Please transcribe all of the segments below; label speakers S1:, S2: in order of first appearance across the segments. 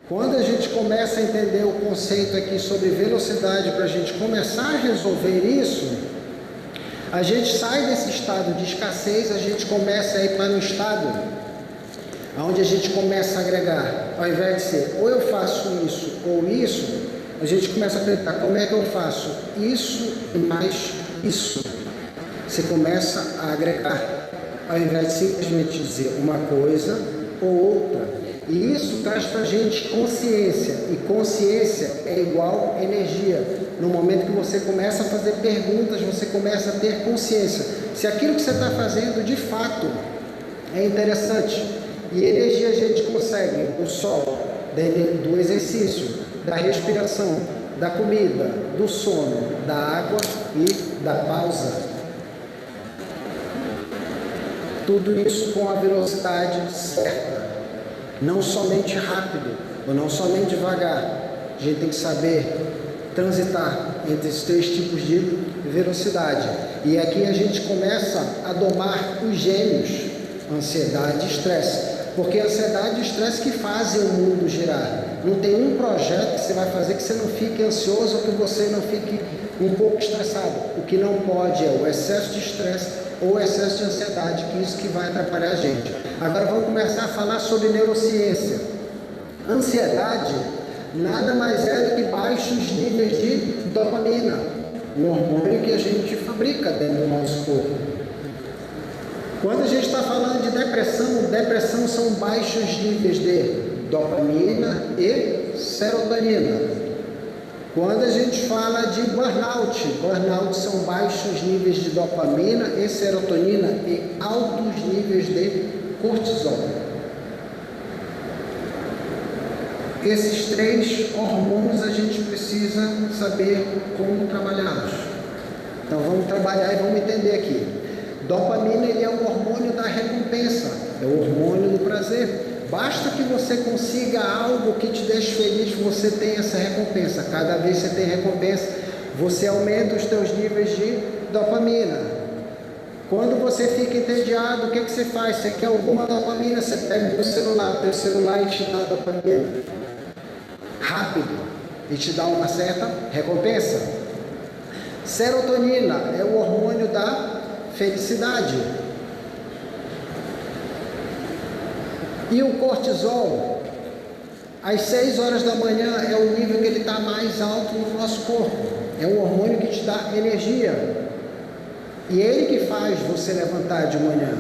S1: Quando a gente começa a entender o conceito aqui sobre velocidade, para a gente começar a resolver isso, a gente sai desse estado de escassez, a gente começa a ir para um estado onde a gente começa a agregar. Ao invés de ser ou eu faço isso ou isso, a gente começa a pensar como é que eu faço isso e mais isso. Você começa a agregar, ao invés de simplesmente dizer uma coisa ou outra. E isso traz para a gente consciência, e consciência é igual energia. No momento que você começa a fazer perguntas, você começa a ter consciência. Se aquilo que você está fazendo, de fato, é interessante. E energia a gente consegue do sol, do exercício, da respiração, da comida, do sono, da água e da pausa. Tudo isso com a velocidade certa. Não somente rápido, ou não somente devagar. A gente tem que saber transitar entre esses três tipos de velocidade. E aqui a gente começa a domar os gêmeos, ansiedade e estresse. Porque a ansiedade e o estresse que fazem o mundo girar. Não tem um projeto que você vai fazer que você não fique ansioso ou que você não fique um pouco estressado. O que não pode é o excesso de estresse ou o excesso de ansiedade, que isso que vai atrapalhar a gente. Agora vamos começar a falar sobre neurociência. Ansiedade nada mais é do que baixos níveis de dopamina, um hormônio que a gente fabrica dentro do nosso corpo. Quando a gente está falando de depressão são baixos níveis de dopamina e serotonina. Quando a gente fala de burnout são baixos níveis de dopamina e serotonina e altos níveis de cortisol. Esses três hormônios a gente precisa saber como trabalhá-los. Então vamos trabalhar e vamos entender aqui. Dopamina ele é o hormônio da recompensa, é o hormônio do prazer. Basta que você consiga algo que te deixe feliz, você tem essa recompensa. Cada vez que você tem recompensa, você aumenta os teus níveis de dopamina. Quando você fica entediado, o que você faz? Você quer alguma dopamina, você pega o teu celular e te dá dopamina. Rápido. E te dá uma certa recompensa. Serotonina é o hormônio da felicidade. E o cortisol, às 6 horas da manhã, é o nível que ele está mais alto no nosso corpo. É um hormônio que te dá energia. E é ele que faz você levantar de manhã.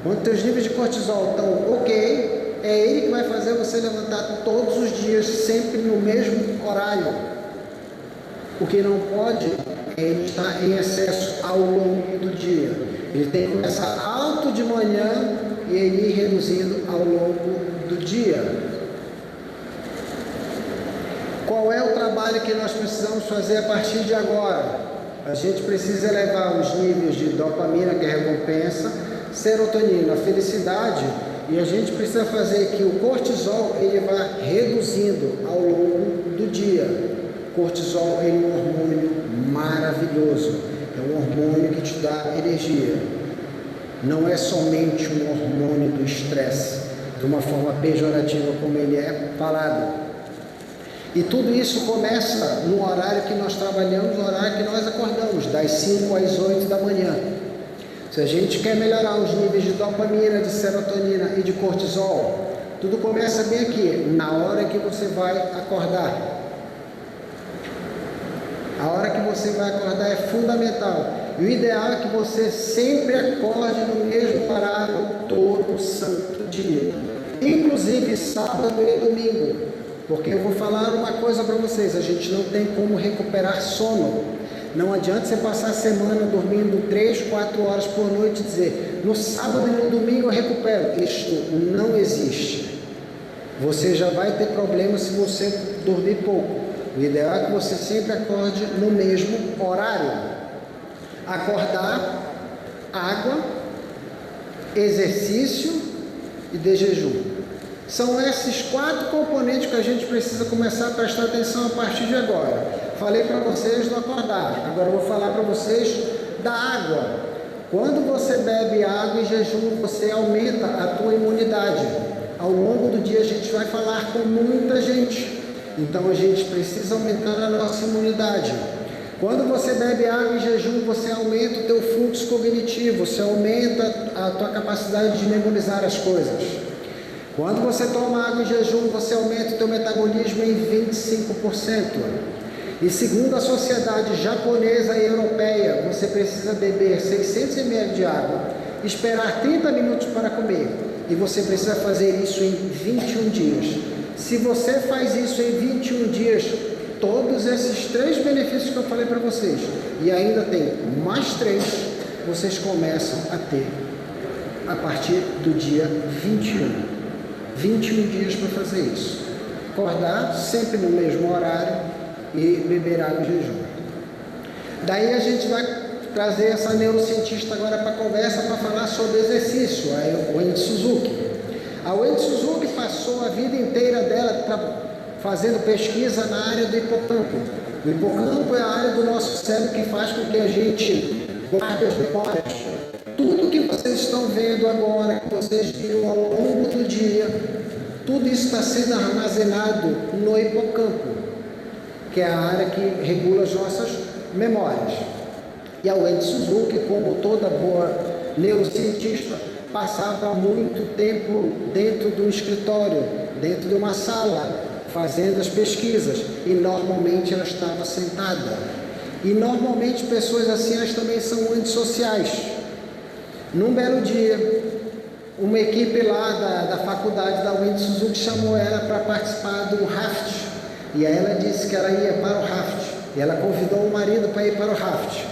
S1: Quando teus níveis de cortisol estão ok, é ele que vai fazer você levantar todos os dias, sempre no mesmo horário. O que não pode é ele estar em excesso ao longo do dia. Ele tem que começar alto de manhã e ele ir reduzindo ao longo do dia. Qual é o trabalho que nós precisamos fazer a partir de agora? A gente precisa elevar os níveis de dopamina, que é recompensa, serotonina, felicidade, e a gente precisa fazer que o cortisol ele vá reduzindo ao longo do dia. Cortisol é um hormônio maravilhoso, é um hormônio que te dá energia. Não é somente um hormônio do estresse, de uma forma pejorativa como ele é falado. E tudo isso começa no horário que nós trabalhamos, no horário que nós acordamos, das 5 às 8 da manhã. Se a gente quer melhorar os níveis de dopamina, de serotonina e de cortisol, tudo começa bem aqui, na hora que você vai acordar. A hora que você vai acordar é fundamental. E o ideal é que você sempre acorde no mesmo horário todo santo dia. Inclusive sábado e domingo. Porque eu vou falar uma coisa para vocês, a gente não tem como recuperar sono. Não adianta você passar a semana dormindo 3, 4 horas por noite e dizer, no sábado e no domingo eu recupero. Isto não existe. Você já vai ter problema se você dormir pouco. O ideal é que você sempre acorde no mesmo horário. Acordar, água, exercício e de jejum. São esses 4 componentes que a gente precisa começar a prestar atenção a partir de agora. Falei para vocês do acordar, agora eu vou falar para vocês da água. Quando você bebe água em jejum, você aumenta a tua imunidade. Ao longo do dia a gente vai falar com muita gente, então a gente precisa aumentar a nossa imunidade. Quando você bebe água em jejum, você aumenta o teu fluxo cognitivo, você aumenta a tua capacidade de memorizar as coisas. Quando você toma água em jejum, você aumenta o teu metabolismo em 25%. E segundo a sociedade japonesa e europeia, você precisa beber 600 ml de água, esperar 30 minutos para comer, e você precisa fazer isso em 21 dias. Se você faz isso em 21 dias, todos esses 3 benefícios que eu falei para vocês, e ainda tem mais 3, vocês começam a ter a partir do dia 21. 21 dias para fazer isso. Acordar sempre no mesmo horário e beber água em jejum. Daí a gente vai trazer essa neurocientista agora para a conversa para falar sobre exercício, a Wendy Suzuki. A Wendy Suzuki passou a vida inteira dela fazendo pesquisa na área do hipocampo. O hipocampo é a área do nosso cérebro que faz com que a gente guarde as memórias. Tudo que vocês estão vendo agora, que vocês viram ao longo do dia, tudo isso está sendo armazenado no hipocampo, que é a área que regula as nossas memórias. E a Wendy Suzuki, como toda boa neurocientista, passava muito tempo dentro do escritório, dentro de uma sala, fazendo as pesquisas, e normalmente ela estava sentada. E normalmente pessoas assim, elas também são antissociais. Num belo dia, uma equipe lá da faculdade da Wendy Suzuki chamou ela para participar do raft, e aí ela disse que ela ia para o raft, e ela convidou o marido para ir para o raft.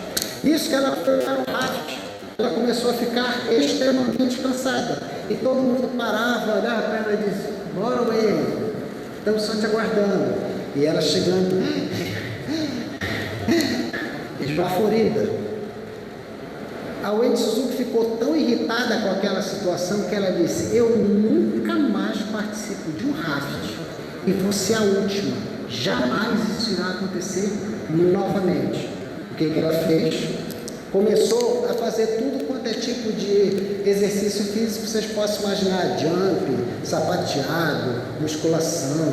S1: Isso que ela foi para o raft, ela começou a ficar extremamente cansada, e todo mundo parava, olhava para ela e disse: bora, Wendy, estamos só te aguardando. E ela chegando esbaforida. A Wendy Suzuki ficou tão irritada com aquela situação que ela disse: eu nunca mais participo de um raft, e vou ser a última, jamais isso irá acontecer novamente. O que ela fez? Começou a fazer tudo quanto é tipo de exercício físico que vocês possam imaginar: jump, sapateado, musculação,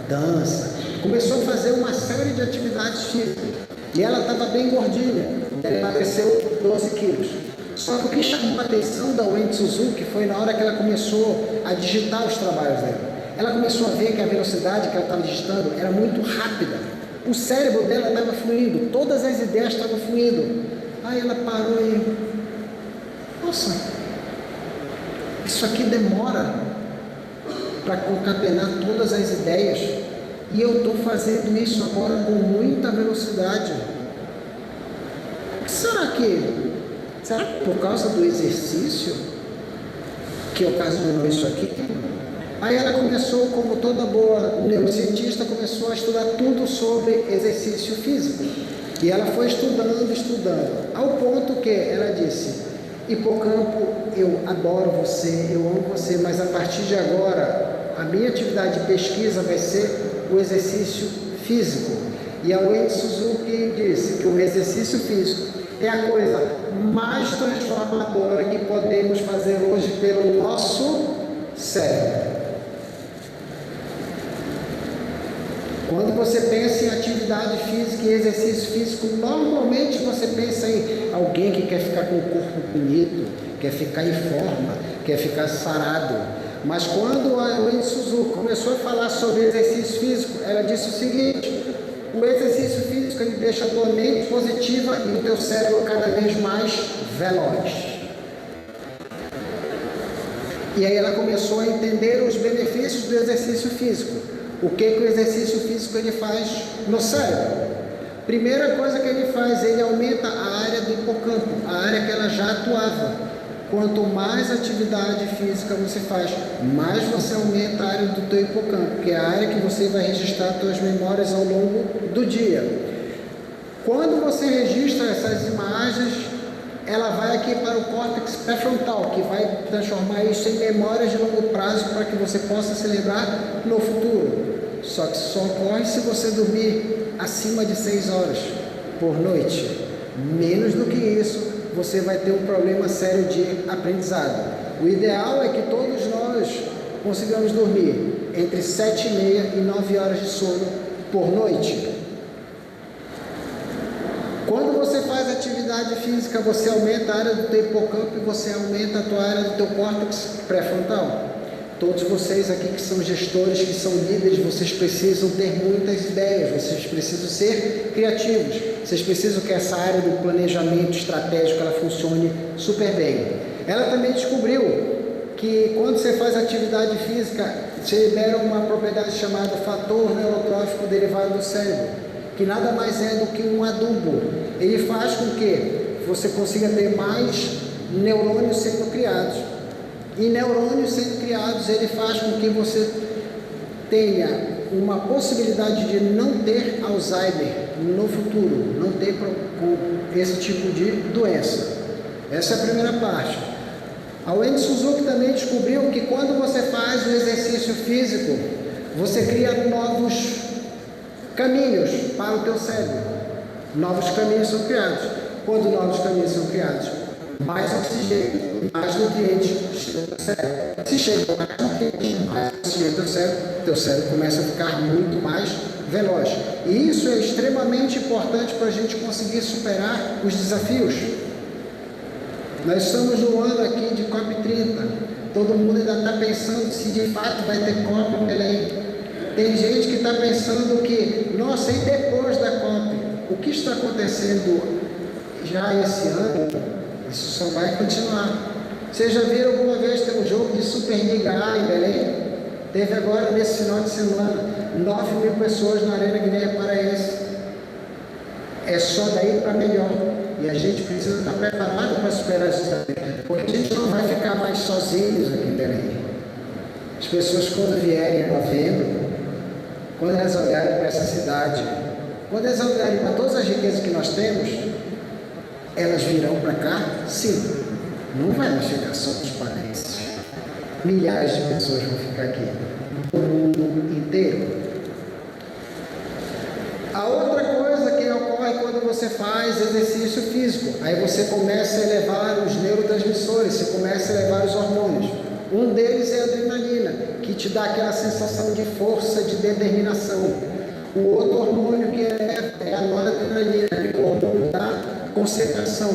S1: dança. Começou a fazer uma série de atividades físicas. E ela estava bem gordinha, ela emagreceu 12 quilos. Só que o que chamou a atenção da Wendy Suzuki foi na hora que ela começou a digitar os trabalhos dela. Ela começou a ver que a velocidade que ela estava digitando era muito rápida. O cérebro dela estava fluindo, todas as ideias estavam fluindo. Aí ela parou e... nossa, isso aqui demora para concatenar todas as ideias. E eu estou fazendo isso agora com muita velocidade. Será que por causa do exercício que ocasionou isso aqui? Aí ela começou, como toda boa neurocientista, começou a estudar tudo sobre exercício físico. E ela foi estudando, ao ponto que ela disse: hipocampo, eu adoro você, eu amo você, mas a partir de agora, a minha atividade de pesquisa vai ser o exercício físico. E a Wendy Suzuki disse que o exercício físico é a coisa mais transformadora que podemos fazer hoje pelo nosso cérebro. Quando você pensa em atividade física e exercício físico, normalmente você pensa em alguém que quer ficar com o corpo bonito, quer ficar em forma, quer ficar sarado. Mas quando a Wendy Suzuki começou a falar sobre exercício físico, ela disse o seguinte: o exercício físico ele deixa a tua mente positiva e o teu cérebro cada vez mais veloz. E aí ela começou a entender os benefícios do exercício físico. O que o exercício físico ele faz no cérebro? Primeira coisa que ele faz, ele aumenta a área do hipocampo, a área que ela já atuava. Quanto mais atividade física você faz, mais você aumenta a área do teu hipocampo, que é a área que você vai registrar suas memórias ao longo do dia. Quando você registra essas imagens, ela vai aqui para o córtex pré-frontal, que vai transformar isso em memórias de longo prazo para que você possa se lembrar no futuro. Só que só ocorre se você dormir acima de 6 horas por noite. Menos do que isso, você vai ter um problema sério de aprendizado. O ideal é que todos nós consigamos dormir entre 7h30 e 9 horas de sono por noite. Quando você faz atividade física, você aumenta a área do teu hipocampo e você aumenta a tua área do teu córtex pré-frontal. Todos vocês aqui que são gestores, que são líderes, vocês precisam ter muitas ideias, vocês precisam ser criativos, vocês precisam que essa área do planejamento estratégico ela funcione super bem. Ela também descobriu que quando você faz atividade física, você libera uma propriedade chamada fator neurotrófico derivado do cérebro, que nada mais é do que um adubo. Ele faz com que você consiga ter mais neurônios sendo criados. E neurônios sendo criados, ele faz com que você tenha uma possibilidade de não ter Alzheimer no futuro, não ter esse tipo de doença. Essa é a primeira parte. A Wendy Suzuki também descobriu que quando você faz o exercício físico, você cria novos caminhos para o teu cérebro. Novos caminhos são criados. Quando novos caminhos são criados, mais oxigênio, mais nutrientes chegam ao cérebro. Se chega mais nutrientes, mais oxigênio ao cérebro, teu cérebro começa a ficar muito mais veloz. E isso é extremamente importante para a gente conseguir superar os desafios. Nós estamos no ano aqui de COP30. Todo mundo ainda está pensando se de fato vai ter COP em Belém. Tem gente que está pensando que, nossa, e depois da COP? O que está acontecendo já esse ano? Isso só vai continuar. Vocês já viram alguma vez ter um jogo de Superliga A em Belém? Teve agora, nesse final de semana, 9.000 pessoas na Arena Guiné Paraense. É só daí para melhor. E a gente precisa estar preparado para superar isso também. Porque a gente não vai ficar mais sozinhos aqui em Belém. As pessoas, quando vierem em novembro, quando elas olharem para essa cidade, quando elas olharem para todas as riquezas que nós temos, elas virão para cá? Sim. Não vai mais ficar só os paraenses. Milhares de pessoas vão ficar aqui. O mundo inteiro. A outra coisa que ocorre quando você faz exercício físico, aí você começa a elevar os neurotransmissores, você começa a elevar os hormônios. Um deles é a adrenalina, que te dá aquela sensação de força, de determinação. O outro hormônio que é a noradrenalina, que é o hormônio da concentração.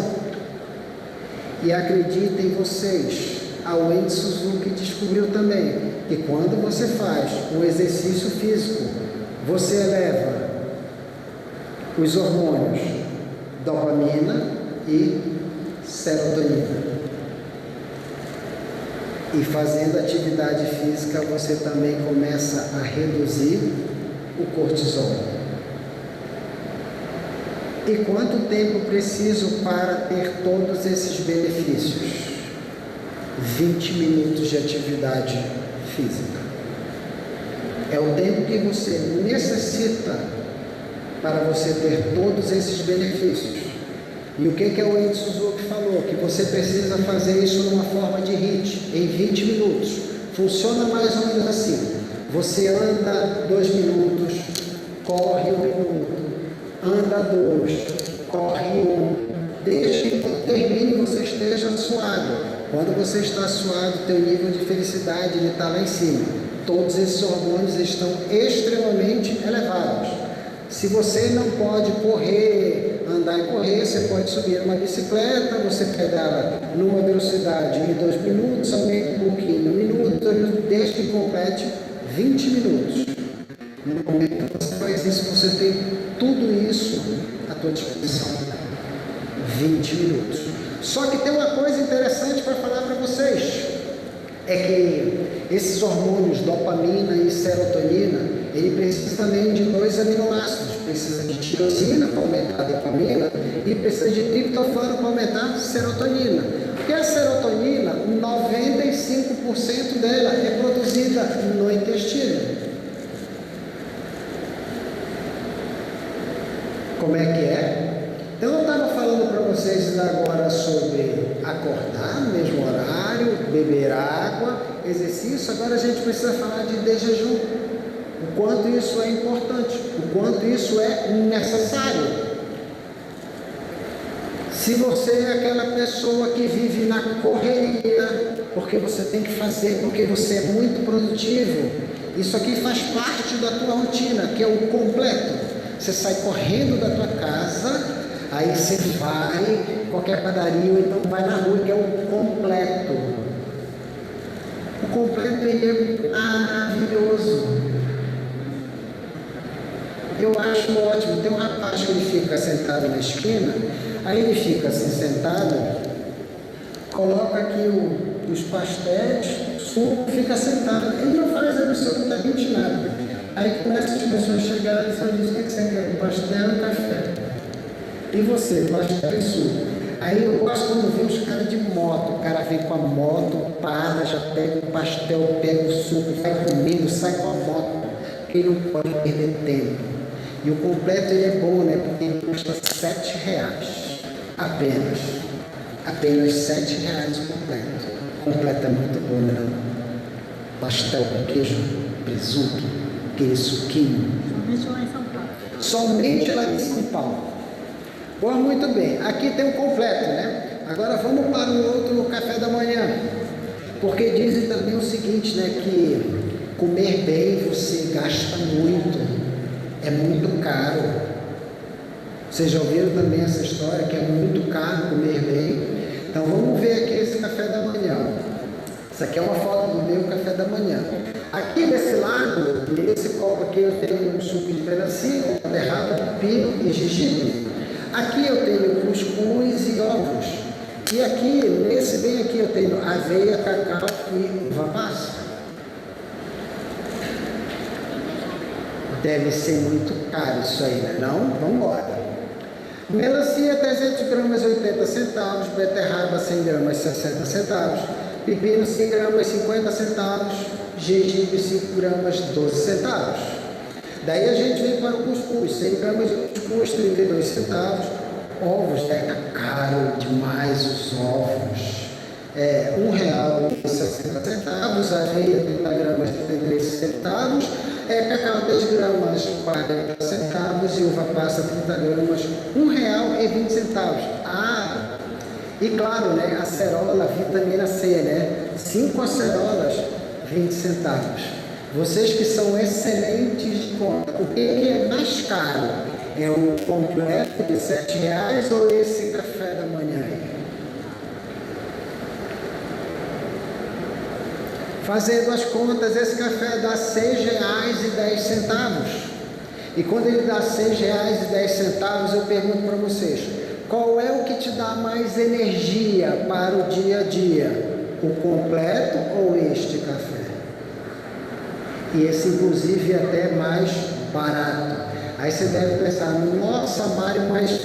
S1: E acreditem vocês, a Wendy Suzuki descobriu também que quando você faz um exercício físico, você eleva os hormônios dopamina e serotonina. E fazendo atividade física, você também começa a reduzir o cortisol. E quanto tempo preciso para ter todos esses benefícios? 20 minutos de atividade física. É o tempo que você necessita para você ter todos esses benefícios. E o que a Wendy Suzuki falou? Que você precisa fazer isso numa forma de HIIT, em 20 minutos. Funciona mais ou menos assim. Você anda 2 minutos, corre 1 minuto, anda 2, corre 1. Desde que termine você esteja suado. Quando você está suado, teu nível de felicidade está lá em cima. Todos esses hormônios estão extremamente elevados. Se você não pode correr, andar e correr, você pode subir numa bicicleta, você pedala numa velocidade em 2 minutos, aumenta um pouquinho, 1 minuto, desde que complete 20 minutos. No momento que você faz isso, você tem tudo isso à tua disposição. 20 minutos. Só que tem uma coisa interessante para falar para vocês. É que esses hormônios, dopamina e serotonina, ele precisa também de 2 aminoácidos. Precisa de tirosina para aumentar a dopamina e precisa de triptofano para aumentar a serotonina. Porque a serotonina, 95% dela é produzida no intestino. Como é que é? Então eu estava falando para vocês agora sobre acordar no mesmo horário, beber água, exercício. Agora a gente precisa falar de jejum. O quanto isso é importante, o quanto isso é necessário. Se você é aquela pessoa que vive na correria, porque você tem que fazer, porque você é muito produtivo, isso aqui faz parte da tua rotina, que é o completo. Você sai correndo da tua casa, aí você vai, qualquer padaria, ou então vai na rua, que é o completo. O completo ele é maravilhoso. Eu acho ótimo. Tem um rapaz que ele fica sentado na esquina, aí ele fica assim sentado, coloca aqui os pastéis, suco, fica sentado. Ele não faz absolutamente nada. Aí começa as pessoas a chegar e só dizem: o que você quer? Um pastel e um café. E você, pastel e suco. Aí eu gosto quando vê os caras de moto. O cara vem com a moto, para, já pega o pastel, pega o suco, vai comendo, sai com a moto. Porque ele não pode perder tempo. E o completo ele é bom, né? Porque ele custa R$7. Apenas. Apenas R$7 o completo. O completo é muito bom, né? Pastel com queijo, presunto, aquele suquinho.
S2: Somente lá em São Paulo.
S1: Somente lá em São Paulo. Pois muito bem, aqui tem o completo, né? Agora vamos para o outro café da manhã. Porque dizem também o seguinte, né? Que comer bem você gasta muito. É muito caro. Vocês já ouviram também essa história, que é muito caro comer bem? Então vamos ver aqui esse café da manhã. Isso aqui é uma foto do meu café da manhã. Aqui desse lado, nesse copo aqui eu tenho um suco de melancia, beterraba, pepino e gengibre. Aqui eu tenho cuscuz e ovos. E aqui, nesse bem aqui, eu tenho aveia, cacau e uva passa. Deve ser muito caro isso aí, né? Não? Vamos embora. Melancia, 300 gramas, 80 centavos. Beterraba, 100 gramas, 60 centavos. Pepino, 100 gramas, 50 centavos. Gengibre, 5 gramas, 12 centavos. Daí a gente vem para o cuscuz, 100 gramas de cuscuz, 32 centavos. Ovos, tá caro demais os ovos. R$1,60. Aveia, 30 gramas, 33 centavos. Cacau, 10 gramas, 40 centavos. E uva passa, 30 gramas, R$1,20. Ah, e claro, né, acerola, vitamina C, né? 5 acerolas, 20 centavos. Vocês que são excelentes de conta, o que é mais caro? É o completo de R$7 ou esse café da manhã? Fazendo as contas, esse café dá R$6,10. E quando ele dá R$6,10, eu pergunto para vocês, qual é o que te dá mais energia para o dia a dia? O completo ou este café? E esse, inclusive, é até mais barato. Aí você deve pensar: nossa, Mário, mas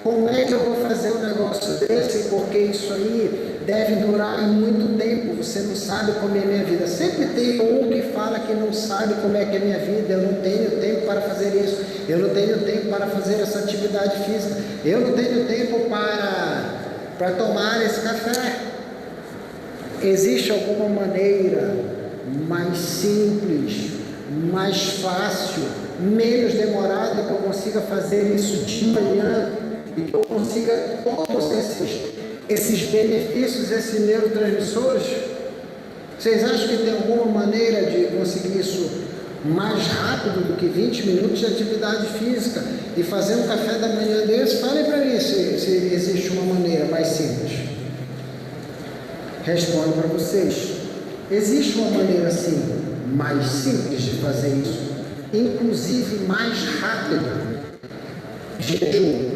S1: como é que eu vou fazer um negócio desse? Porque isso aí deve durar muito tempo. Você não sabe como é a minha vida. Sempre tem um que fala que não sabe como é que é a minha vida. Eu não tenho tempo para fazer isso. Eu não tenho tempo para fazer essa atividade física. Eu não tenho tempo para tomar esse café. Existe alguma maneira mais simples, mais fácil, menos demorada que eu consiga fazer isso de manhã e que eu consiga todos esses benefícios, esses neurotransmissores? Vocês acham que tem alguma maneira de conseguir isso mais rápido do que 20 minutos de atividade física e fazer um café da manhã desse? Falem para mim se existe uma maneira mais simples. Respondo para vocês. Existe uma maneira assim, mais simples de fazer isso, inclusive mais rápido. Jejum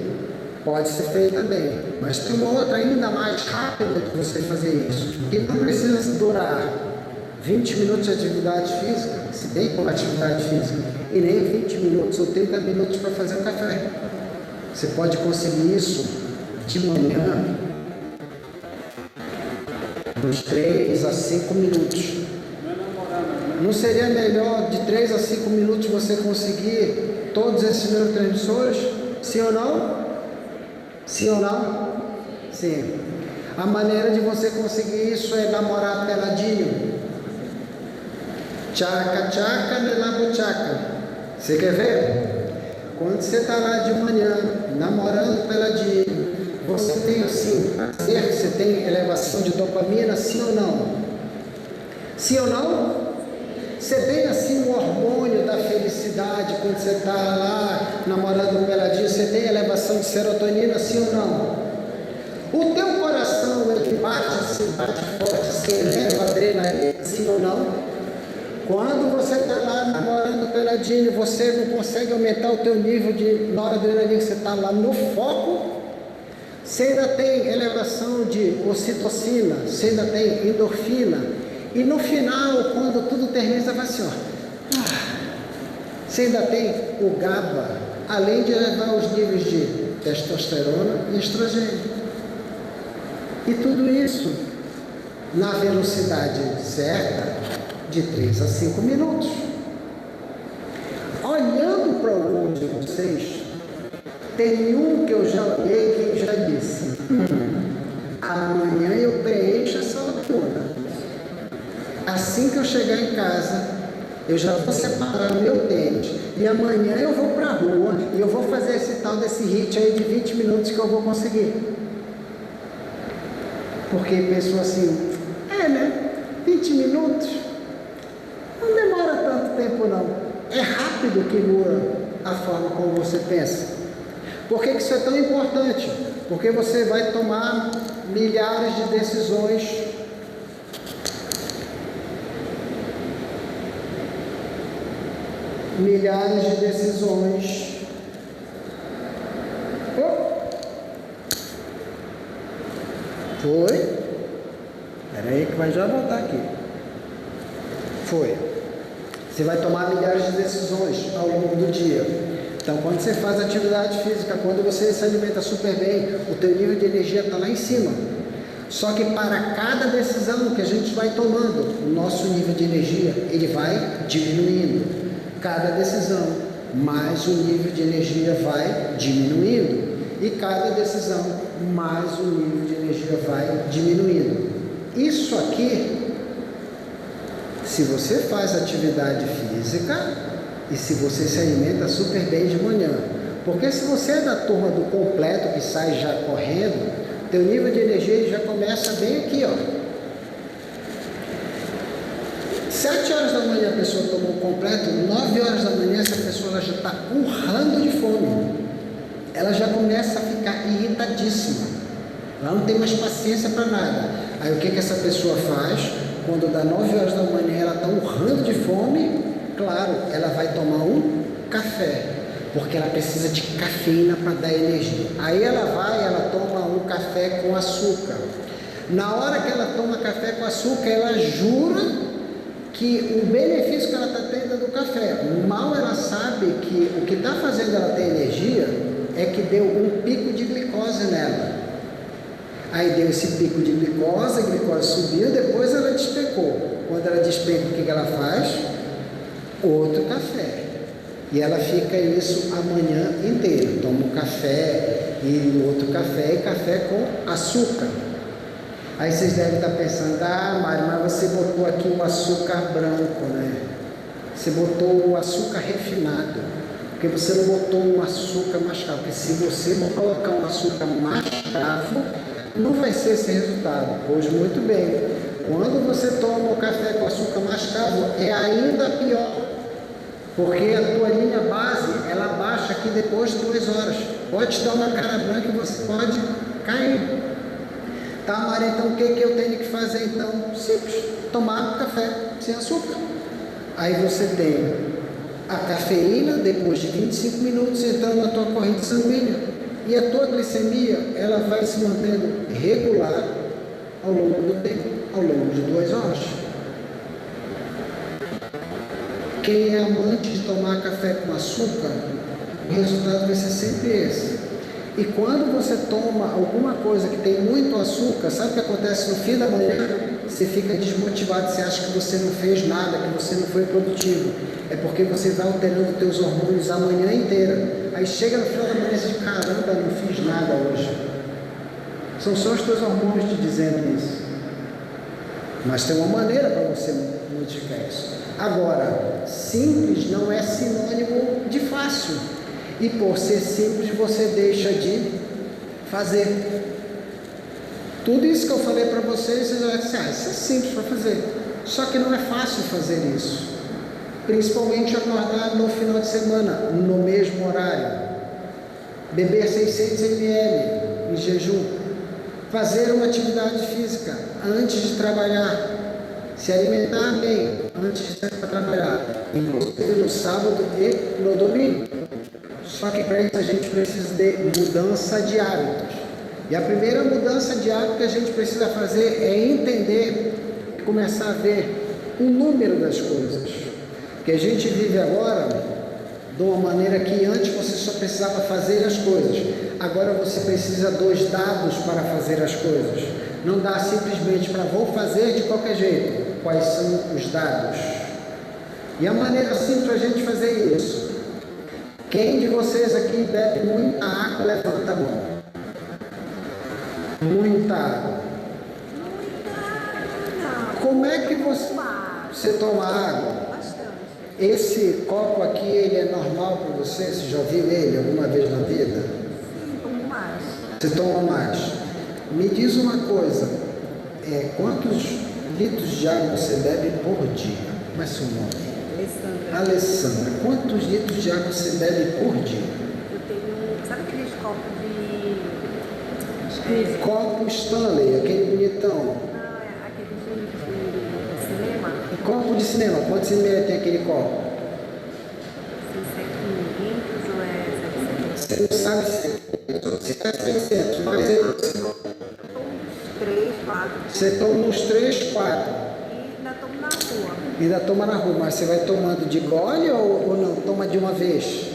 S1: pode ser feito também, mas tem uma outra ainda mais rápida de você fazer isso, que não precisa durar 20 minutos de atividade física, se bem com atividade física, e nem 20 minutos ou 30 minutos para fazer um café. Você pode conseguir isso de manhã, uns 3 a 5 minutos. Não seria melhor de 3 a 5 minutos você conseguir todos esses neurotransmissores? Sim ou não? Sim ou não? Sim. A maneira de você conseguir isso é namorar peladinho. Tchaca, tchaca, nelabuchaca. Você quer ver? Quando você está lá de manhã, namorando peladinho, Você tem assim, prazer, você tem elevação de dopamina, sim ou não? Sim ou não? Você tem assim o hormônio da felicidade quando você está lá namorando peladinho, você tem elevação de serotonina, sim ou não? O teu coração, ele bate assim, bate forte, assim, eleva a adrenalina, sim ou não? Quando você está lá namorando peladinho, você não consegue aumentar o teu nível de noradrenalina, você está lá no foco, você ainda tem elevação de ocitocina, você ainda tem endorfina, e no final, quando tudo termina, você vai assim, ó, você ainda tem o GABA, além de elevar os níveis de testosterona e estrogênio. E tudo isso na velocidade certa, de 3 a 5 minutos. Olhando para alguns de vocês, tem um que eu já olhei que já disse, amanhã eu preencho essa lacuna. Assim que eu chegar em casa, eu já vou separar o meu tênis. E amanhã eu vou para a rua e eu vou fazer esse tal desse hit aí de 20 minutos que eu vou conseguir. Porque pensou assim, 20 minutos? Não demora tanto tempo não. É rápido que muda a forma como você pensa. Por que isso é tão importante? Porque você vai tomar milhares de decisões. Milhares de decisões. Foi? Espera aí que vai já voltar aqui. Foi. Você vai tomar milhares de decisões ao longo do dia. Então, quando você faz atividade física, quando você se alimenta super bem, o teu nível de energia está lá em cima. Só que para cada decisão que a gente vai tomando, o nosso nível de energia, ele vai diminuindo. Cada decisão, mais o nível de energia vai diminuindo. E cada decisão, mais o nível de energia vai diminuindo. Isso aqui, se você faz atividade física e se você se alimenta super bem de manhã. Porque se você é da turma do completo que sai já correndo, teu nível de energia ele já começa bem aqui, ó. 7 horas da manhã a pessoa tomou o completo, 9 horas da manhã essa pessoa já está urrando de fome. Ela já começa a ficar irritadíssima. Ela não tem mais paciência para nada. Aí o que essa pessoa faz? Quando dá 9 horas da manhã ela está urrando de fome, claro, ela vai tomar um café, porque ela precisa de cafeína para dar energia. Aí ela toma um café com açúcar. Na hora que ela toma café com açúcar, ela jura que o benefício que ela está tendo é do café. Mal ela sabe que o que está fazendo ela ter energia é que deu um pico de glicose nela. Aí deu esse pico de glicose, a glicose subiu, depois ela despecou. Quando ela despeca, o que ela faz? Outro café. E ela fica isso a manhã inteira. Toma um café e outro café, e café com açúcar. Aí vocês devem estar pensando, Mário, mas você botou aqui o açúcar branco, né? Você botou o açúcar refinado. Porque você não botou um açúcar mascavo. Porque se você colocar um açúcar mascavo, não vai ser esse resultado. Pois muito bem. Quando você toma o café com açúcar mascavo, é ainda pior. Porque a tua linha base, ela baixa aqui depois de 2 horas. Pode te dar uma cara branca e você pode cair. Tá, Maria, então o que eu tenho que fazer então? Simples, tomar café sem açúcar. Aí você tem a cafeína, depois de 25 minutos, entrando na tua corrente sanguínea. E a tua glicemia, ela vai se mantendo regular ao longo do tempo, ao longo de 2 horas. Quem é amante de tomar café com açúcar, o resultado vai ser sempre esse. E quando você toma alguma coisa que tem muito açúcar, sabe o que acontece no fim da manhã? Você fica desmotivado, você acha que você não fez nada, que você não foi produtivo. É porque você vai alterando teus hormônios a manhã inteira. Aí chega no final da manhã e diz, caramba, não fiz nada hoje. São só os teus hormônios te dizendo isso. Mas tem uma maneira para você modificar isso. Agora, simples não é sinônimo de fácil. E por ser simples, você deixa de fazer. Tudo isso que eu falei para vocês, vocês vão dizer, isso é simples para fazer. Só que não é fácil fazer isso. Principalmente acordar no final de semana, no mesmo horário. Beber 600 ml em jejum. Fazer uma atividade física antes de trabalhar. Se alimentar bem antes de sair para trabalhar. Inclusive no sábado e no domingo. Só que para isso a gente precisa de mudança de hábitos. E a primeira mudança de hábito que a gente precisa fazer é entender, começar a ver o número das coisas. Que a gente vive agora de uma maneira que antes você só precisava fazer as coisas. Agora você precisa dos dados para fazer as coisas. Não dá simplesmente para vou fazer de qualquer jeito. Quais são os dados? E a maneira simples para a gente fazer isso. Quem de vocês aqui bebe muita água, levanta a mão. Muita água. Como é que você toma água? Esse copo aqui, ele é normal para você? Você já viu ele alguma vez na vida?
S2: Sim, tomo mais.
S1: Você toma mais. Me diz uma coisa, quantos litros de água você bebe por dia? Como é seu nome? Alessandra, quantos litros de água você bebe por dia?
S2: Eu tenho, sabe aqueles copos de...
S1: Um copo Stanley, aquele bonitão.
S2: Não, aqueles de cinema.
S1: Um copo de cinema, quantos ml tem aquele copo?
S2: Não sei se é 500 ou é 700.
S1: Você não sabe se é 700, mas
S2: Eu tomo uns 3, 4.
S1: você toma uns 3, 4.
S2: E ainda tomo na rua.
S1: Ainda toma na rua, mas você vai tomando de gole ou não? Toma de uma vez?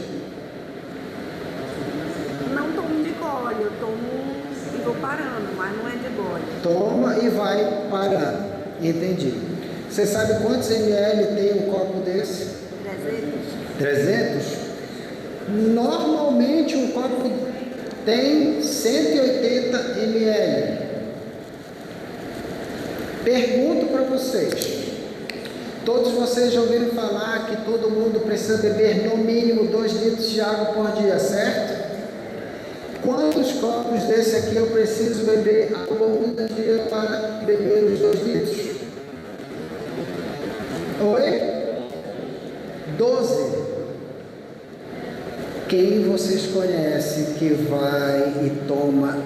S2: Não tomo de gole, eu tomo e vou parando, mas não é de gole.
S1: Toma e vai parando. Entendi. Você sabe quantos ml tem um copo desse?
S2: 300?
S1: 300? Normalmente um copo tem 180 ml. Pergunto para vocês. Todos vocês já ouviram falar que todo mundo precisa beber no mínimo 2 litros de água por dia, certo? Quantos copos desse aqui eu preciso beber ao longo do dia para beber os 2 litros? Oi? 12. Quem vocês conhecem que vai e toma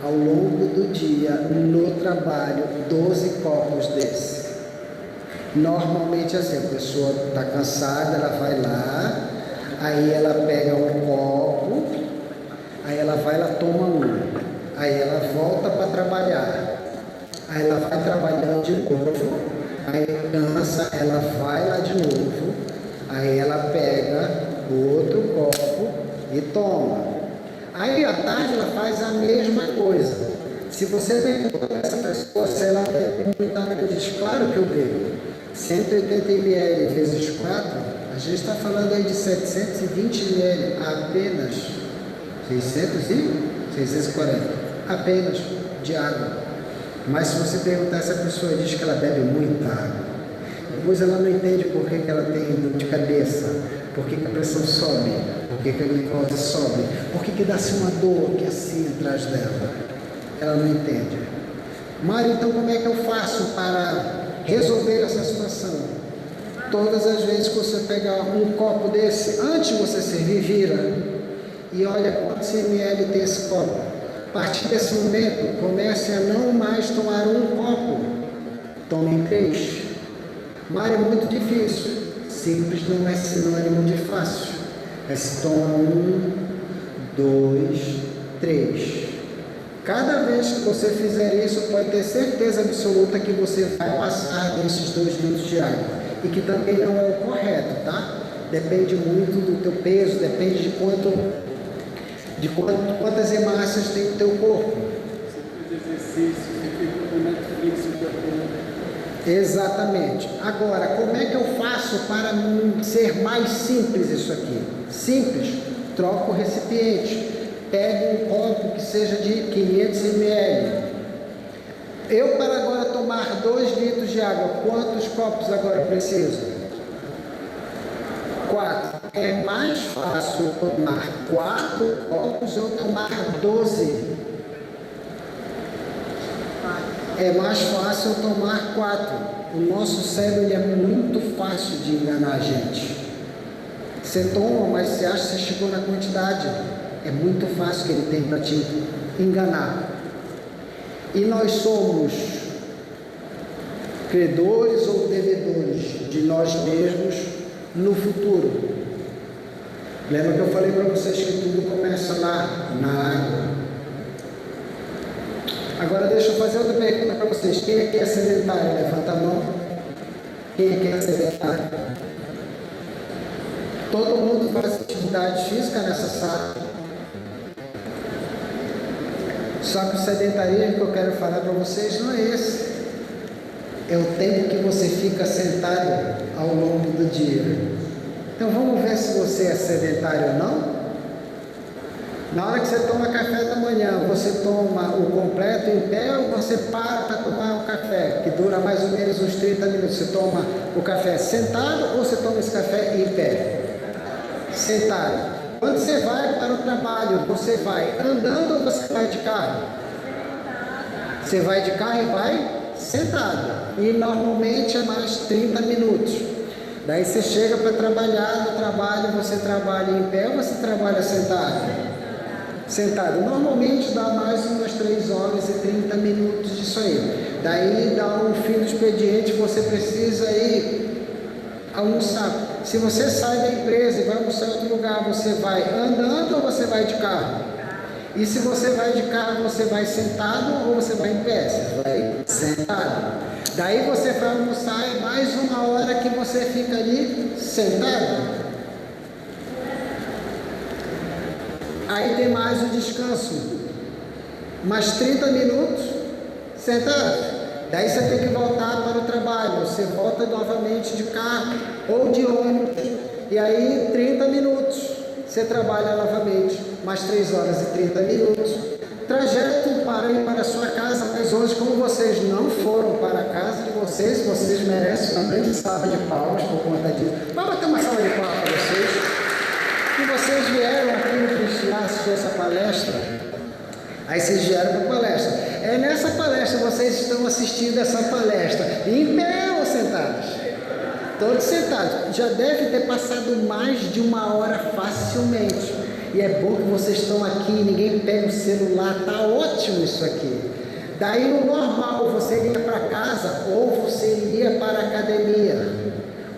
S1: ao longo do dia, no trabalho, 12 copos desse? Normalmente assim, a pessoa está cansada, ela vai lá, aí ela pega um copo, aí ela vai lá, toma um, aí ela volta para trabalhar, aí ela vai trabalhando de novo, aí cansa, ela vai lá de novo, aí ela pega outro copo e toma. Aí à tarde ela faz a mesma coisa. Se você perguntar para essa pessoa se ela perguntar, ela diz, claro que eu bebo. 180 ml vezes 4, a gente está falando aí de 720 ml apenas, 640, apenas de água. Mas se você perguntar, essa pessoa diz que ela bebe muita água. Depois ela não entende por que ela tem dor de cabeça, por que a pressão sobe, por que a glicose sobe, por que dá-se uma dor aqui assim atrás dela. Ela não entende. Mário, então como é que eu faço para resolver essa situação? Todas as vezes que você pegar um copo desse, antes de você servir, vira e olha quantos ml tem esse copo. A partir desse momento, comece a não mais tomar um copo, tome 3. Mário, é muito difícil. Simples não é sinônimo de fácil. É se toma 1, 2, 3. Cada vez que você fizer isso, pode ter certeza absoluta que você vai passar desses 2 litros de água. E que também não é o correto, tá? Depende muito do teu peso, depende de quantas hemácias tem no teu corpo. Exatamente. Agora, como é que eu faço para ser mais simples isso aqui? Simples. Troca o recipiente. Pega um copo que seja de 500 ml. Eu, para agora tomar 2 litros de água, quantos copos agora eu preciso? 4. É mais fácil tomar 4 copos ou tomar 12? é mais fácil tomar 4. O nosso cérebro ele é muito fácil de enganar a gente. Você toma, mas você acha que você chegou na quantidade. É muito fácil que ele tem para te enganar. E nós somos credores ou devedores de nós mesmos no futuro. Lembra que eu falei para vocês que tudo começa lá na água? Agora deixa eu fazer outra pergunta para vocês. Quem aqui é sedentário? Levanta a mão. Quem aqui é sedentário? Todo mundo faz atividade física nessa sala. Só que o sedentarismo que eu quero falar para vocês não é esse. É o tempo que você fica sentado ao longo do dia. Então vamos ver se você é sedentário ou não? Na hora que você toma café da manhã, você toma o completo em pé ou você para tomar o café, que dura mais ou menos uns 30 minutos? Você toma o café sentado ou você toma esse café em pé? Sentado. Quando você vai para o trabalho, você vai andando ou você vai de carro? Você vai de carro e vai sentado. E normalmente é mais 30 minutos. Daí você chega para trabalhar no trabalho, você trabalha em pé ou você trabalha sentado? Sentado. Normalmente dá mais umas 3 horas e 30 minutos disso aí. Daí dá um fim do expediente, você precisa ir almoçar. Se você sai da empresa e vai almoçar em outro lugar, você vai andando ou você vai de carro? E se você vai de carro, você vai sentado ou você vai em pé? Você vai sentado. Daí você vai almoçar e mais uma hora que você fica ali sentado. Aí tem mais o descanso. Mais 30 minutos sentado. Daí você tem que voltar para o trabalho. Você volta novamente de carro ou de ônibus. E aí 30 minutos. Você trabalha novamente. Mais 3 horas e 30 minutos. Trajeto para ir para a sua casa. Mas hoje, como vocês não foram para a casa de vocês, vocês merecem uma grande salva de palmas por conta disso. Vamos bater uma salva de palmas para vocês. E vocês vieram aqui no Cristiano assistir essa palestra. Aí vocês vieram para a palestra. É nessa palestra, vocês estão assistindo essa palestra. Em pé ou sentados? Todos sentados. Já deve ter passado mais de 1 hora facilmente. E é bom que vocês estão aqui, ninguém pega o celular. Tá ótimo isso aqui. Daí no normal, você iria para casa ou você iria para a academia.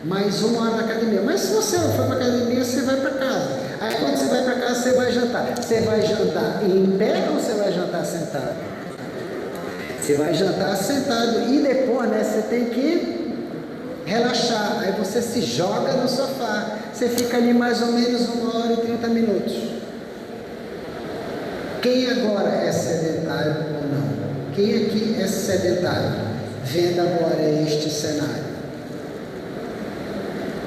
S1: Mais 1 hora na academia. Mas se você não for para a academia, você vai para casa. Aí quando você vai para casa, você vai jantar. Você vai jantar em pé ou você vai jantar sentado? Você vai jantar sentado. E depois, né, você tem que relaxar. Aí você se joga no sofá. Você fica ali mais ou menos 1 hora e 30 minutos. Quem agora é sedentário ou não? Quem aqui é sedentário? Vendo agora este cenário.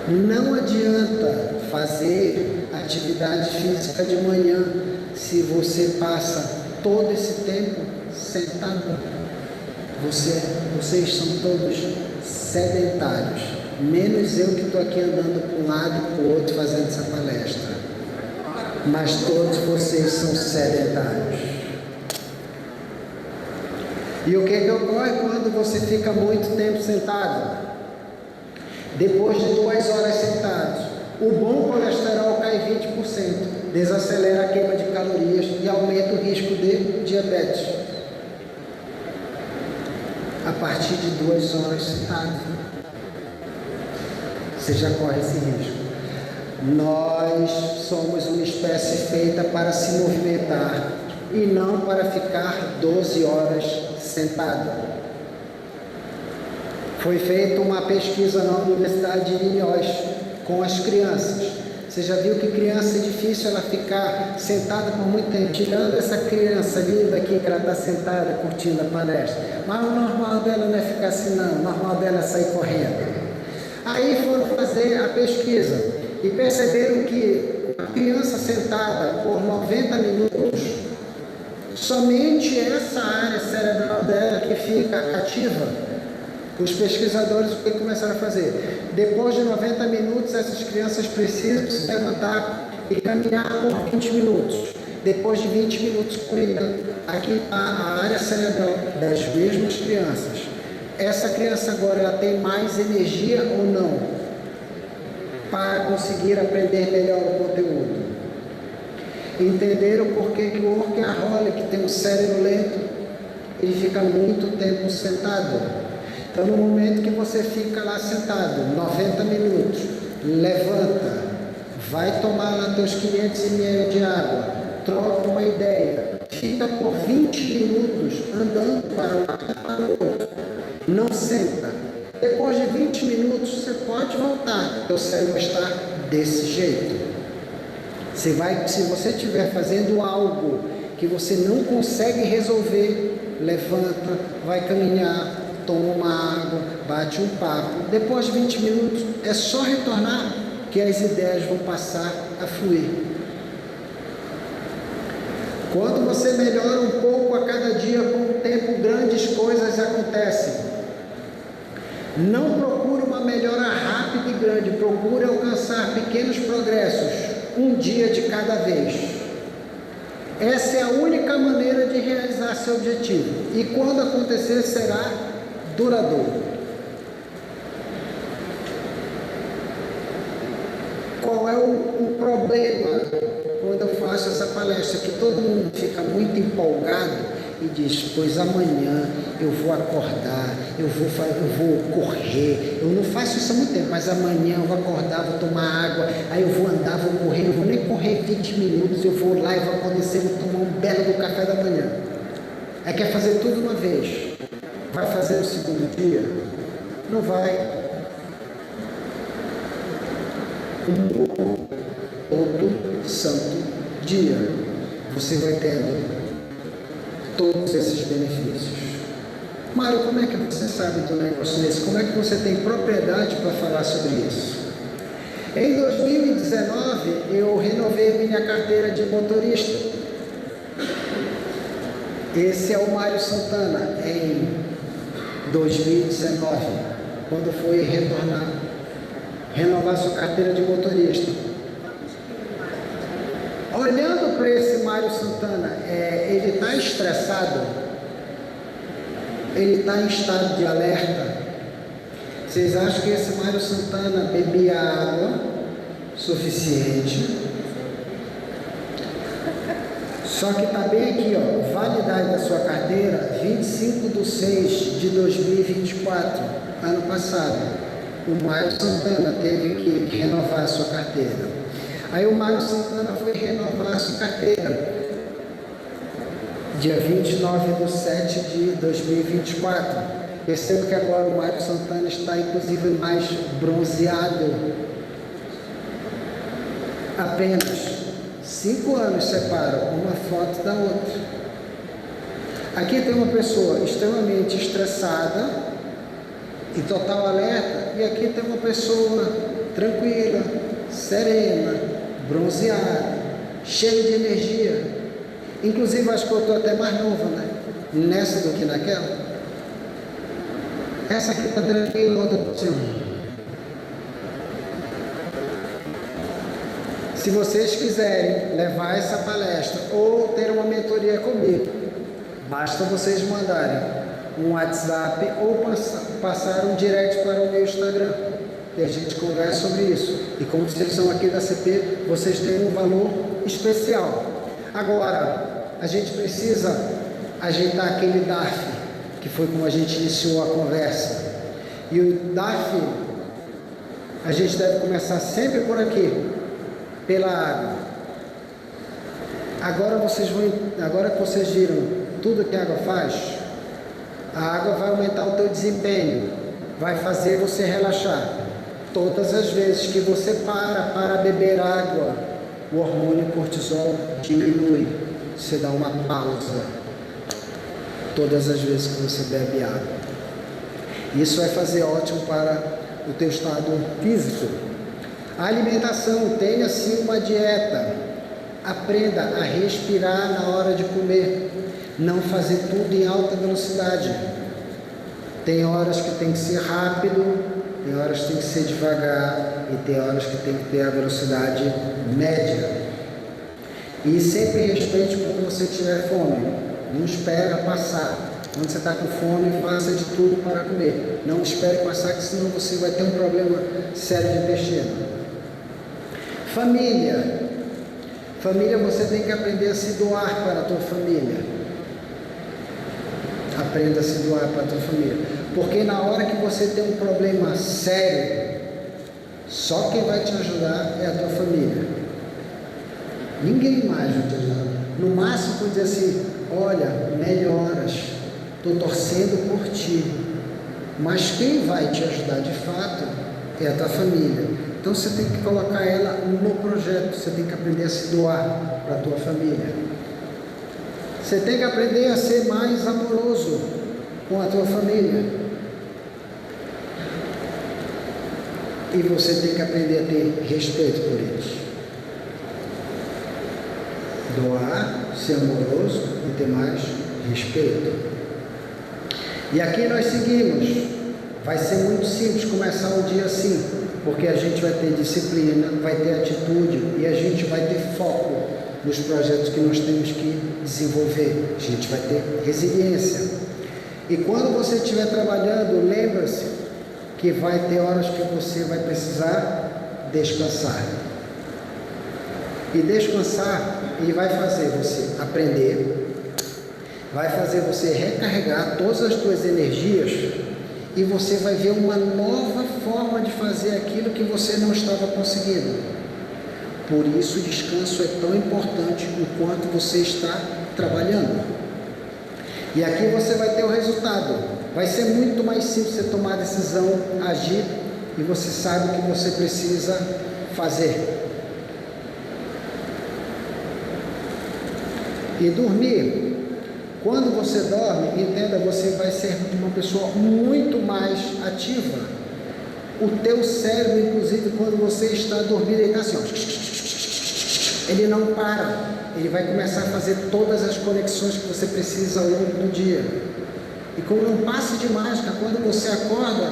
S1: Não adianta fazer atividade física de manhã se você passa todo esse tempo sentado. Vocês são todos sedentários, menos eu que estou aqui andando para um lado e para o outro fazendo essa palestra. Mas todos vocês são sedentários. E o que ocorre quando você fica muito tempo sentado? Depois de 2 horas sentados, o bom colesterol cai 20%, desacelera a queima de calorias e aumenta o risco de diabetes. A partir de 2 horas sentado, você já corre esse risco. Nós somos uma espécie feita para se movimentar e não para ficar 12 horas sentado. Foi feita uma pesquisa na Universidade de Illinois com as crianças. Você já viu que criança é difícil ela ficar sentada por muito tempo, tirando essa criança linda aqui que ela está sentada curtindo a palestra. Mas o normal dela não é ficar assim não, o normal dela é sair correndo. Aí foram fazer a pesquisa e perceberam que a criança sentada por 90 minutos, somente essa área cerebral dela que fica ativa. Os pesquisadores, o que começaram a fazer? Depois de 90 minutos, essas crianças precisam se levantar e caminhar por 20 minutos. Depois de 20 minutos comida, aqui está a área cerebral das mesmas crianças. Essa criança agora ela tem mais energia ou não para conseguir aprender melhor o conteúdo? Entenderam por que o workaholic tem um cérebro lento? Ele fica muito tempo sentado. Então, no momento que você fica lá sentado, 90 minutos, levanta, vai tomar lá teus 500 ml de água, troca uma ideia, fica por 20 minutos andando para um lado e para o outro, não senta. Depois de 20 minutos, você pode voltar, teu cérebro está desse jeito. Se você estiver fazendo algo que você não consegue resolver, levanta, vai caminhar, toma uma água, bate um papo. Depois de 20 minutos, é só retornar que as ideias vão passar a fluir. Quando você melhora um pouco a cada dia, com o tempo, grandes coisas acontecem. Não procure uma melhora rápida e grande, procure alcançar pequenos progressos, um dia de cada vez. Essa é a única maneira de realizar seu objetivo. E quando acontecer, será duradouro. Qual é o problema quando eu faço essa palestra? Que todo mundo fica muito empolgado e diz, pois amanhã eu vou acordar, eu vou correr, eu não faço isso há muito tempo, mas amanhã eu vou acordar, vou tomar água, aí eu vou andar, vou correr, eu vou nem correr 20 minutos, eu vou lá e vou acontecer, vou tomar um belo do café da manhã. Aí quer fazer tudo uma vez. Vai fazer no segundo dia? Não vai. Todo santo dia você vai tendo todos esses benefícios. Mário, como é que você sabe do negócio desse? Como é que você tem propriedade para falar sobre isso? Em 2019, eu renovei minha carteira de motorista. Esse é o Mário Santana, em 2019, quando foi renovar sua carteira de motorista. Olhando para esse Mário Santana, ele está estressado? Ele está em estado de alerta? Vocês acham que esse Mário Santana bebia água suficiente? Só que está bem aqui, ó, validade da sua carteira, 25/6/2024, ano passado. O Mário Santana teve que renovar a sua carteira. Aí o Mário Santana foi renovar a sua carteira, dia 29/7/2024. Percebo que agora o Mário Santana está, inclusive, mais bronzeado. Apenas 5 anos separam uma foto da outra. Aqui tem uma pessoa extremamente estressada, em total alerta, e aqui tem uma pessoa tranquila, serena, bronzeada, cheia de energia. Inclusive, acho que eu estou até mais nova, né? Nessa do que naquela. Essa aqui está tranquila, outra assim. Se vocês quiserem levar essa palestra ou ter uma mentoria comigo, basta vocês mandarem um WhatsApp ou passar um direct para o meu Instagram, e a gente conversa sobre isso. E como vocês são aqui da CP, vocês têm um valor especial. Agora, a gente precisa ajeitar aquele DARF, que foi como a gente iniciou a conversa. E o DARF, a gente deve começar sempre por aqui, pela água. Agora que vocês viram tudo que a água faz, a água vai aumentar o teu desempenho, vai fazer você relaxar. Todas as vezes que você para beber água, o hormônio cortisol diminui. Você dá uma pausa. Todas as vezes que você bebe água. Isso vai fazer ótimo para o teu estado físico. A alimentação, tenha sim uma dieta. Aprenda a respirar na hora de comer. Não fazer tudo em alta velocidade. Tem horas que tem que ser rápido, tem horas que tem que ser devagar e tem horas que tem que ter a velocidade média. E sempre respeite quando você tiver fome. Não espera passar. Quando você está com fome, faça de tudo para comer. Não espere passar, que senão você vai ter um problema sério de intestino. Família. Família, você tem que aprender a se doar para a tua família. Aprenda a se doar para a tua família. Porque na hora que você tem um problema sério, só quem vai te ajudar é a tua família. Ninguém mais vai te ajudar. No máximo, pode dizer assim, olha, melhoras, estou torcendo por ti. Mas quem vai te ajudar de fato é a tua família. Então você tem que colocar ela no projeto, você tem que aprender a se doar para a tua família. Você tem que aprender a ser mais amoroso com a tua família. E você tem que aprender a ter respeito por eles. Doar, ser amoroso e ter mais respeito. E aqui nós seguimos. Vai ser muito simples começar o dia assim, porque a gente vai ter disciplina, vai ter atitude e a gente vai ter foco nos projetos que nós temos que desenvolver. A gente vai ter resiliência. E quando você estiver trabalhando, lembra-se que vai ter horas que você vai precisar descansar. E descansar, ele vai fazer você aprender, vai fazer você recarregar todas as suas energias e você vai ver uma nova forma de fazer aquilo que você não estava conseguindo. Por isso o descanso é tão importante enquanto você está trabalhando. E aqui você vai ter o resultado. Vai ser muito mais simples você tomar a decisão, agir, e você sabe o que você precisa fazer. E dormir. Quando você dorme, entenda, você vai ser uma pessoa muito mais ativa. O teu cérebro, inclusive, quando você está dormindo, ele está assim, ó, ele não para. Ele vai começar a fazer todas as conexões que você precisa ao longo do dia. E como não passe de mágica, quando você acorda,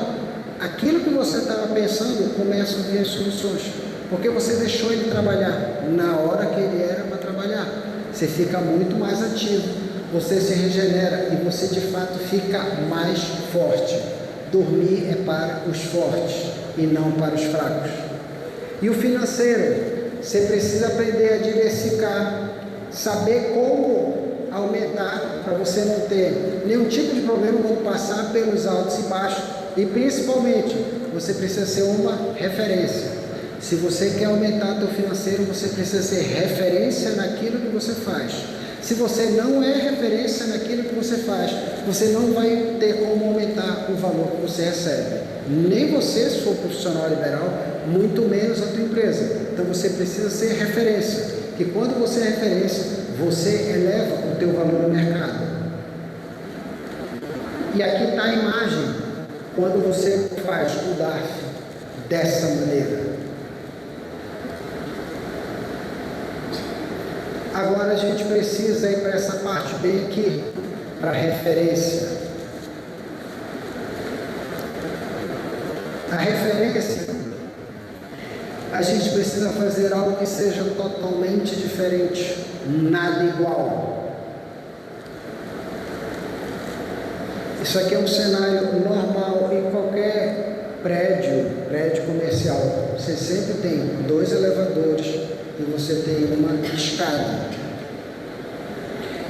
S1: aquilo que você estava pensando começa a vir as soluções. Porque você deixou ele trabalhar na hora que ele era para trabalhar. Você fica muito mais ativo. Você se regenera e você de fato fica mais forte. Dormir é para os fortes e não para os fracos. E o financeiro, você precisa aprender a diversificar, saber como aumentar para você não ter nenhum tipo de problema quando passar pelos altos e baixos. E principalmente, você precisa ser uma referência. Se você quer aumentar seu financeiro, você precisa ser referência naquilo que você faz. Se você não é referência naquilo que você faz, você não vai ter como aumentar o valor que você recebe. Nem você, se for profissional liberal, muito menos a tua empresa. Então você precisa ser referência. E quando você é referência, você eleva o teu valor no mercado. E aqui está a imagem, quando você faz o DARF dessa maneira. Agora a gente precisa ir para essa parte bem aqui, para referência. A referência, a gente precisa fazer algo que seja totalmente diferente, nada igual. Isso aqui é um cenário normal em qualquer prédio comercial. Você sempre tem 2 elevadores e você tem uma escada.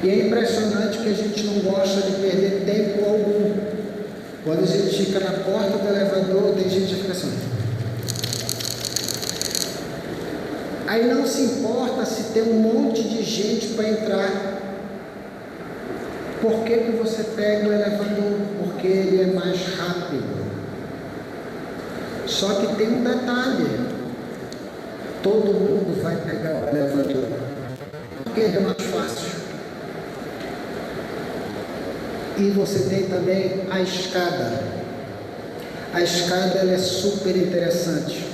S1: E é impressionante que a gente não gosta de perder tempo algum. Quando a gente fica na porta do elevador, tem gente que fica assim. Aí não se importa se tem um monte de gente para entrar. Por que que você pega o elevador? Porque ele é mais rápido. Só que tem um detalhe. Todo mundo vai pegar o elevador, porque é mais fácil. E você tem também a escada. A escada ela é super interessante.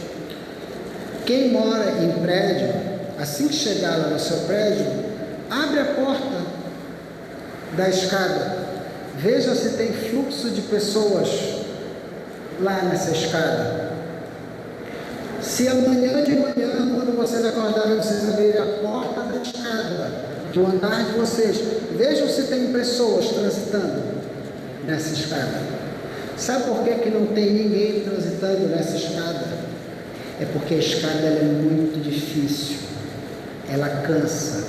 S1: Quem mora em prédio, assim que chegar lá no seu prédio, abre a porta da escada. Veja se tem fluxo de pessoas lá nessa escada. Se amanhã de manhã, quando vocês acordarem, vocês abrirem a porta da escada, do andar de vocês. Vejam se tem pessoas transitando nessa escada. Sabe por que não tem ninguém transitando nessa escada? É porque a escada ela é muito difícil, ela cansa,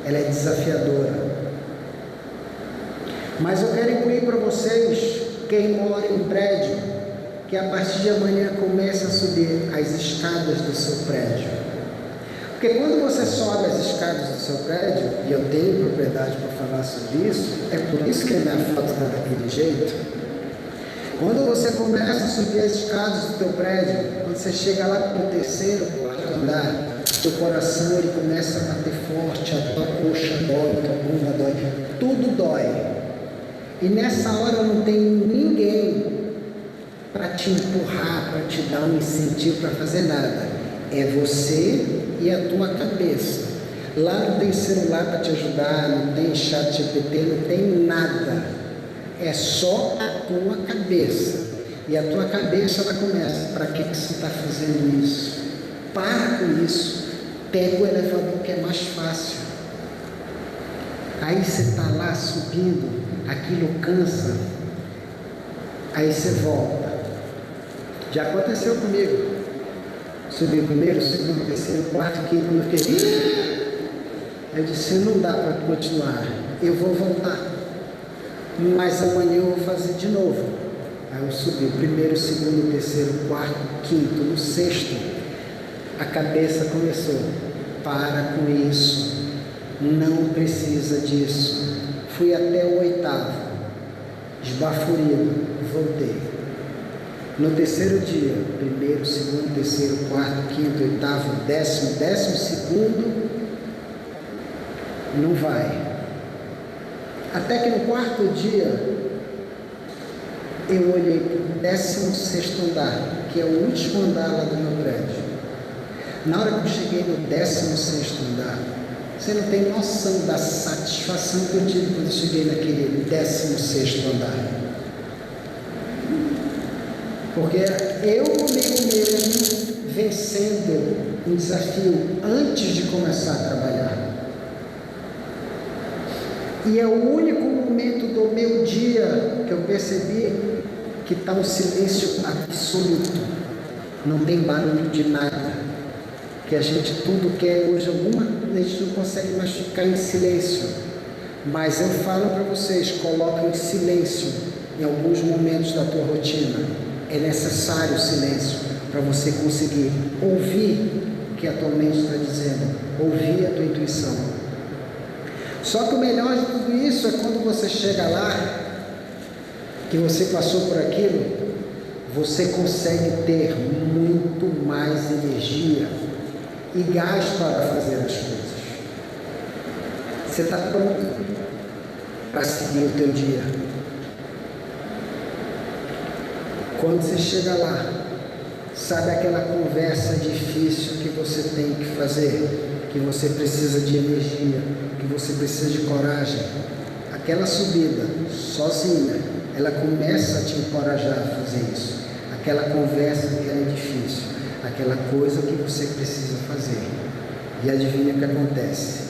S1: ela é desafiadora. Mas eu quero incluir para vocês, quem mora em prédio, que a partir de amanhã comece a subir as escadas do seu prédio. Porque quando você sobe as escadas do seu prédio, e eu tenho propriedade para falar sobre isso, é por isso que a minha foto está daquele jeito. Quando você começa a subir as escadas do teu prédio, quando você chega lá para o terceiro, quarto andar, teu coração ele começa a bater forte, a tua coxa dói, a tua bunda dói, tudo dói. E nessa hora não tem ninguém para te empurrar, para te dar um incentivo para fazer nada. É você e a tua cabeça. Lá não tem celular para te ajudar, não tem chat GPT, não tem nada. É só a tua cabeça. E a tua cabeça ela começa. Para que você está fazendo isso? Para com isso. Pega o elevador que é mais fácil. Aí você está lá subindo, aquilo cansa. Aí você volta. Já aconteceu comigo. Subi o primeiro, segundo, terceiro, quarto, quinto, eu fiquei. Eu disse, não dá para continuar. Eu vou voltar. Mas amanhã eu vou fazer de novo. Aí eu subi o primeiro, segundo, terceiro, quarto, quinto, no sexto. A cabeça começou. Para com isso. Não precisa disso. Fui até o oitavo. Esbaforido. Voltei. No terceiro dia, primeiro, segundo, terceiro, quarto, quinto, oitavo, décimo segundo, não vai. Até que no quarto dia, eu olhei para o 16º andar, que é o último andar lá do meu prédio. Na hora que eu cheguei no 16º andar, você não tem noção da satisfação que eu tive quando eu cheguei naquele 16º andar. Porque eu comigo mesmo vencendo um desafio antes de começar a trabalhar. E é o único momento do meu dia que eu percebi que está um silêncio absoluto. Não tem barulho de nada. Que a gente tudo quer hoje, a gente não consegue mais ficar em silêncio. Mas eu falo para vocês, coloquem em silêncio em alguns momentos da tua rotina. É necessário o silêncio para você conseguir ouvir o que a tua mente está dizendo, ouvir a tua intuição. Só que o melhor de tudo isso é quando você chega lá, que você passou por aquilo, você consegue ter muito mais energia e gás para fazer as coisas. Você está pronto para seguir o teu dia. Quando você chega lá, sabe aquela conversa difícil que você tem que fazer, que você precisa de energia, que você precisa de coragem? Aquela subida, sozinha, ela começa a te encorajar a fazer isso. Aquela conversa que é difícil, aquela coisa que você precisa fazer. E adivinha o que acontece?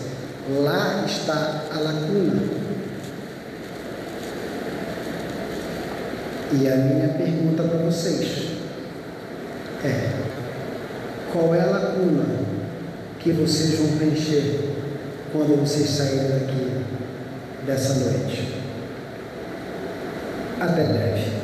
S1: Lá está a lacuna. E a minha pergunta para vocês é: qual é a lacuna que vocês vão preencher quando vocês saírem daqui dessa noite? Até breve.